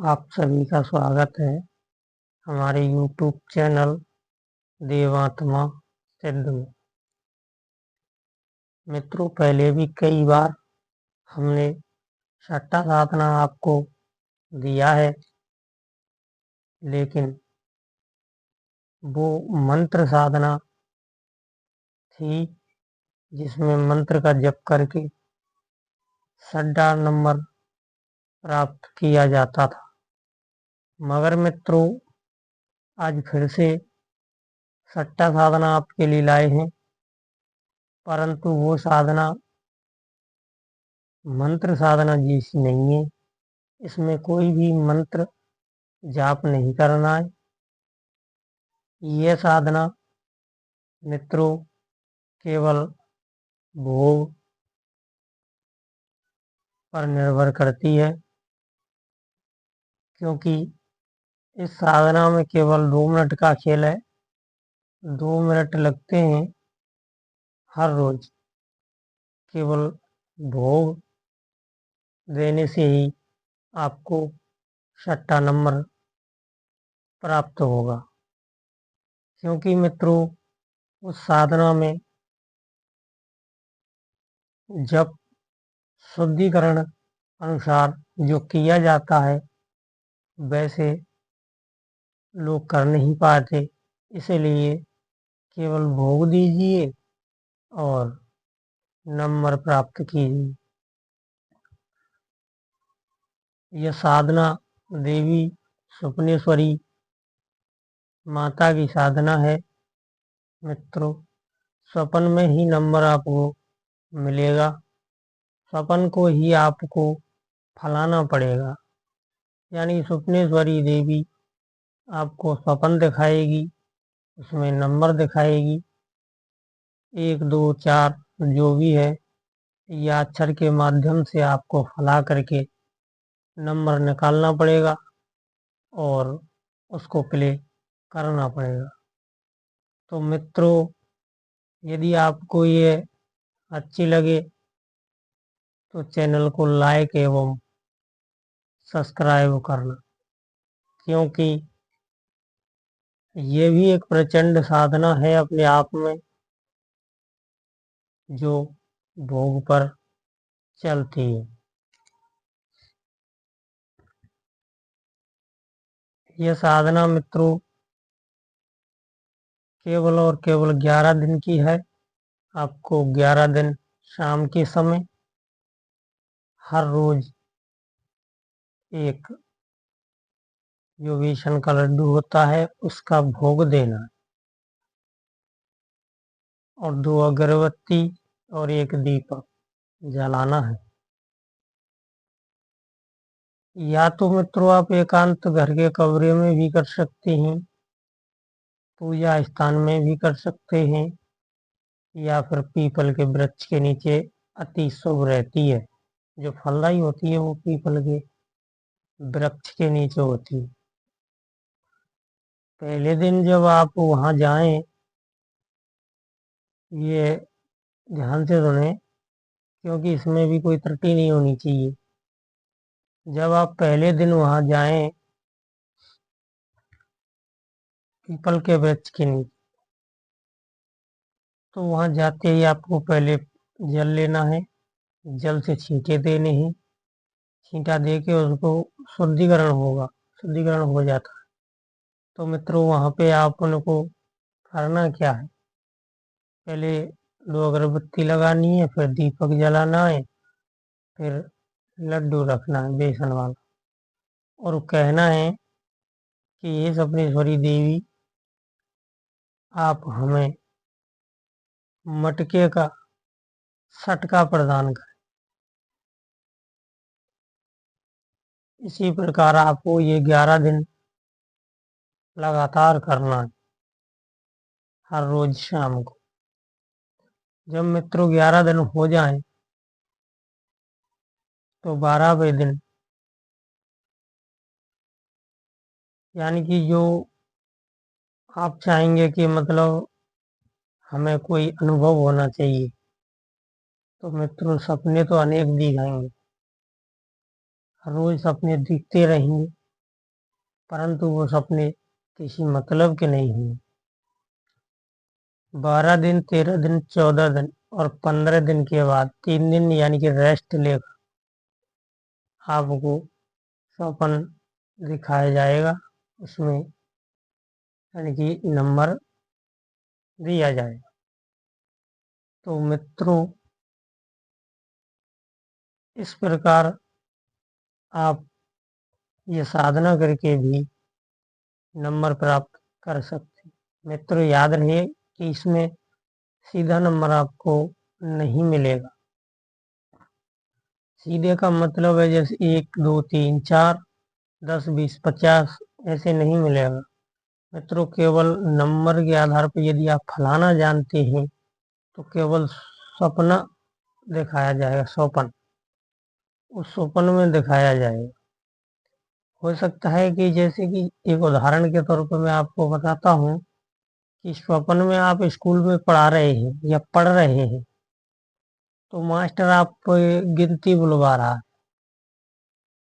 आप सभी का स्वागत है हमारे YouTube चैनल देवात्मा सिद्ध में। मित्रों, पहले भी कई बार हमने सट्टा साधना आपको दिया है, लेकिन वो मंत्र साधना थी जिसमें मंत्र का जप करके सट्टा नंबर प्राप्त किया जाता था। मगर मित्रों, आज फिर से सट्टा साधना आपके लिए लाए हैं, परंतु वो साधना मंत्र साधना जैसी नहीं है। इसमें कोई भी मंत्र जाप नहीं करना है। यह साधना मित्रों केवल भोग पर निर्भर करती है, क्योंकि इस साधना में केवल 2 मिनट का खेल है। 2 मिनट लगते हैं हर रोज। केवल भोग देने से ही आपको सट्टा नंबर प्राप्त होगा, क्योंकि मित्रों उस साधना में जब शुद्धिकरण अनुसार जो किया जाता है वैसे लोग कर नहीं पाते, इसलिए केवल भोग दीजिए और नंबर प्राप्त कीजिए। यह साधना देवी सुपनेश्वरी माता की साधना है। मित्रों, स्वप्न में ही नंबर आपको मिलेगा। स्वप्न को ही आपको फलाना पड़ेगा, यानी सुपनेश्वरी देवी आपको स्वप्न दिखाएगी, उसमें नंबर दिखाएगी। 1 2 4 जो भी है, या अक्षर के माध्यम से आपको फला करके नंबर निकालना पड़ेगा और उसको प्ले करना पड़ेगा। तो मित्रों, यदि आपको ये अच्छी लगे तो चैनल को लाइक एवं सब्सक्राइब करना, क्योंकि ये भी एक प्रचंड साधना है अपने आप में, जो भोग पर चलती है। यह साधना मित्रों केवल और केवल 11 दिन की है। आपको 11 दिन शाम के समय हर रोज एक जो बेसन का लड्डू होता है उसका भोग देना है, और 2 अगरबत्ती और 1 दीपक जलाना है। या तो मित्रों आप एकांत घर के कमरे में भी कर सकते हैं, पूजा स्थान में भी कर सकते हैं, या फिर पीपल के वृक्ष के नीचे अति शुभ रहती है। जो फलदायी होती है वो पीपल के वृक्ष के नीचे होती है। पहले दिन जब आप वहां जाएं, ये ध्यान से सुने, क्योंकि इसमें भी कोई त्रुटि नहीं होनी चाहिए। जब आप पहले दिन वहां जाएं पीपल के वृक्ष के नीचे, तो वहां जाते ही आपको पहले जल लेना है। जल से छींटे देने हैं। छींटा दे के उसको शुद्धिकरण होगा, शुद्धिकरण हो जाता है। तो मित्रों, वहां पे आप उनको करना क्या है, पहले 2 अगरबत्ती लगानी है, फिर दीपक जलाना है, फिर लड्डू रखना है बेसन वाला, और कहना है कि ये सपनेश्वरी देवी आप हमें मटके का सटका प्रदान करें। इसी प्रकार आपको ये 11 दिन लगातार करना है, हर रोज शाम को। जब मित्रों 11 दिन हो जाएं तो 12वें दिन, यानी कि जो आप चाहेंगे कि मतलब हमें कोई अनुभव होना चाहिए, तो मित्रों सपने तो अनेक दिखाएंगे, हर रोज सपने दिखते रहेंगे। परंतु वो सपने किसी मतलब के नहीं हुए। 12 दिन, 13 दिन, 14 दिन और 15 दिन के बाद 3 दिन यानी कि रेस्ट लेकर आपको स्वप्न दिखाया जाएगा, उसमें यानी कि नंबर दिया जाएगा। तो मित्रों, इस प्रकार आप ये साधना करके भी नंबर प्राप्त कर सकते हैं। मित्रों, याद रहे कि इसमें सीधा नंबर आपको नहीं मिलेगा। सीधे का मतलब है जैसे 1, 2, 3, 4, 10, 20, 50 ऐसे नहीं मिलेगा। मित्रों, केवल नंबर के आधार पर यदि आप फलाना जानते हैं तो केवल सपना दिखाया जाएगा, स्वप्न उस स्वप्न में दिखाया जाएगा। हो सकता है कि जैसे कि एक उदाहरण के तौर पर मैं आपको बताता हूँ कि स्वप्न में आप स्कूल में पढ़ा रहे हैं या पढ़ रहे हैं, तो मास्टर आप गिनती बुलवा रहा है,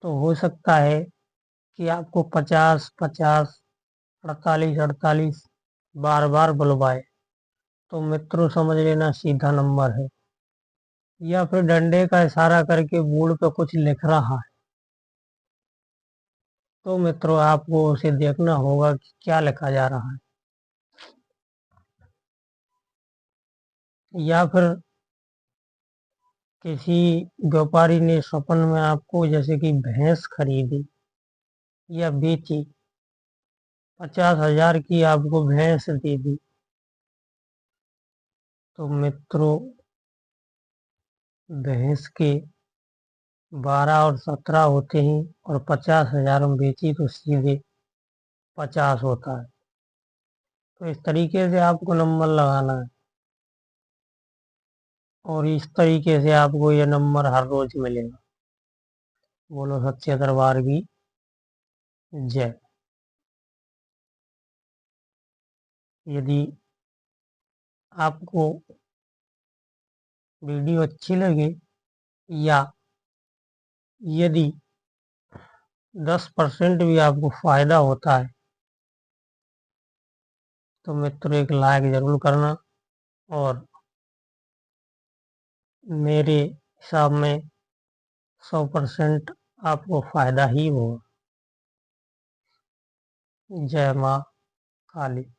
तो हो सकता है कि आपको 50, 50, 48, 48 बार बार बुलवाए, तो मित्रों समझ लेना सीधा नंबर है। या फिर डंडे का इशारा करके बोर्ड पे कुछ लिख रहा है, तो मित्रों आपको उसे देखना होगा कि क्या लिखा जा रहा है। या फिर किसी व्यापारी ने स्वप्न में आपको जैसे कि भैंस खरीदी या बेची, 50,000 की आपको भैंस दे दी, तो मित्रों भैंस के 12 और 17 होते हैं और 50,000 में बेची तो सीधे 50 होता है। तो इस तरीके से आपको नंबर लगाना है और इस तरीके से आपको ये नंबर हर रोज मिलेगा। बोलो सच्चे दरबार की जय। यदि आपको वीडियो अच्छी लगे या यदि 10% भी आपको फायदा होता है तो मित्रों एक लाइक जरूर करना, और मेरे हिसाब में 100% आपको फायदा ही होगा। जय माँ काली।